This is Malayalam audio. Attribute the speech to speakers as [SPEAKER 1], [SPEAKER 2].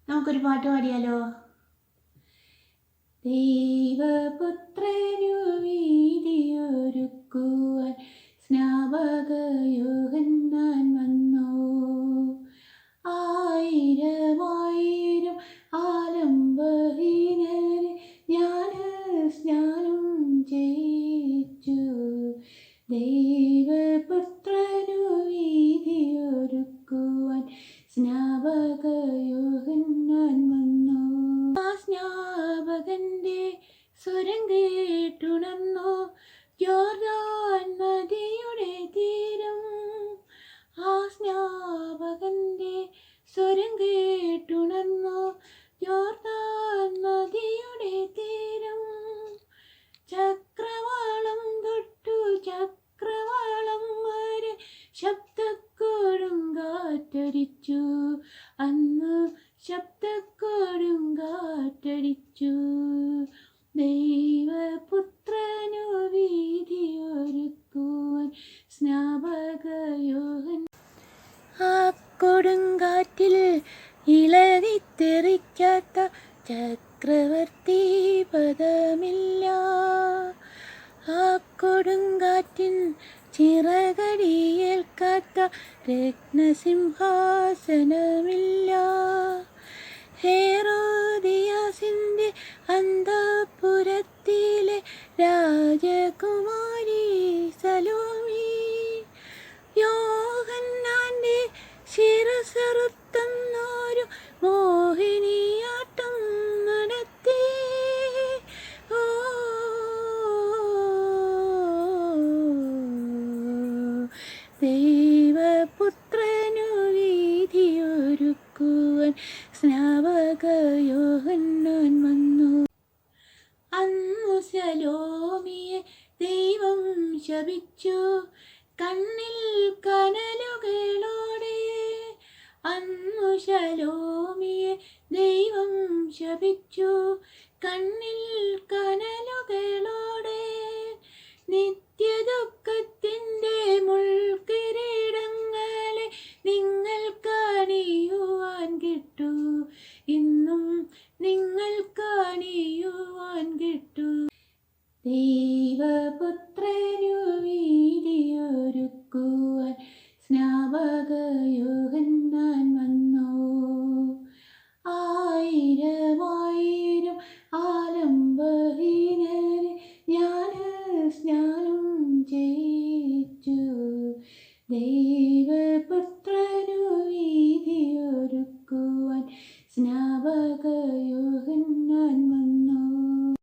[SPEAKER 1] നമുക്കൊരു പാട്ട് പാടിയാലോ? ദൈവപുത്രനു വീതിയൊരുക്കുവാൻ സ്നാപക യോഹന്നാൻ വന്നു. ആയിരം ആലംബഹീനരെ ജ്ഞാനസ്നാനം ചെയ്യിച്ചു. ദൈവപുത്രനു വീതിയൊരുക്കുവാൻ സ്നാപക യോഹന്നാൻ വന്നു. ആ സ്നാപകന്റെ സ്വരം കേട്ടുണർന്നു യോർദാൻ നദിയുടെ തീരം. ആ സ്നാപകന്റെ സ്വരം കേട്ടുണർന്നു യോർദാൻ നദിയുടെ തീരം. ചക്രവാളം തൊട്ടു ചക്രവാളം വരെ ശബ്ദക്കൊടുങ്കാറ്റടിച്ചു. അന്ന് ശബ്ദക്കൊടുങ്കാറ്റടിച്ചു. ദൈവപുത്രനു വീതിയൊരുക്കുവാൻ സ്നാപക യോഹന്നാൻ. ആ കൊടുങ്കാറ്റിൽ ഇളകിത്തെറിക്കാത്ത ചക്രവർത്തി പദമില്ല. ആ കൊടുങ്കാറ്റിൻ ചിറകടിയേൽക്കാത്ത രത്നസിംഹാസനമില്ല. ഹെരോദിയാസിന്റെ അന്തഃപുരത്തിലെ രാജകുമാരി സലോമി യോഹന്നാന്റെ ശിരസ്സറുത്തുന്നൊരു മോഹിനിയാട്ടം നടത്തി. ഓ ദൈവപുത്രനു വീതിയൊരുക്കുവാൻ സ്നാപക യോഹന്നാൻ വന്നു. അന്നു സലോമിയെ ദൈവം ശപിച്ചു കണ്ണിൽ കനലുകളോടെ. അന്നു സലോമിയെ ദൈവം ശപിച്ചു കണ്ണിൽ കനലുകളോടെ. നിത്യദുഃഖത്തിൻ്റെ മുൾക്കിരീടങ്ങളെ നിങ്ങൾക്കണിയുവാൻ കിട്ടു. ഇന്നും നിങ്ങൾക്കണിയുവാൻ കിട്ടു. ദൈവപുത്രനു വീതിയൊരുക്കുവാൻ സ്നാപക യോഹന്നാൻ വന്നു. ആയിരം ആലംബഹീനരെ ജ്ഞാനസ്നാനം ചെയ്യിച്ചു. ദൈവപുത്രനു വീതിയൊരുക്കുവാൻ സ്നാപക യോഹന്നാൻ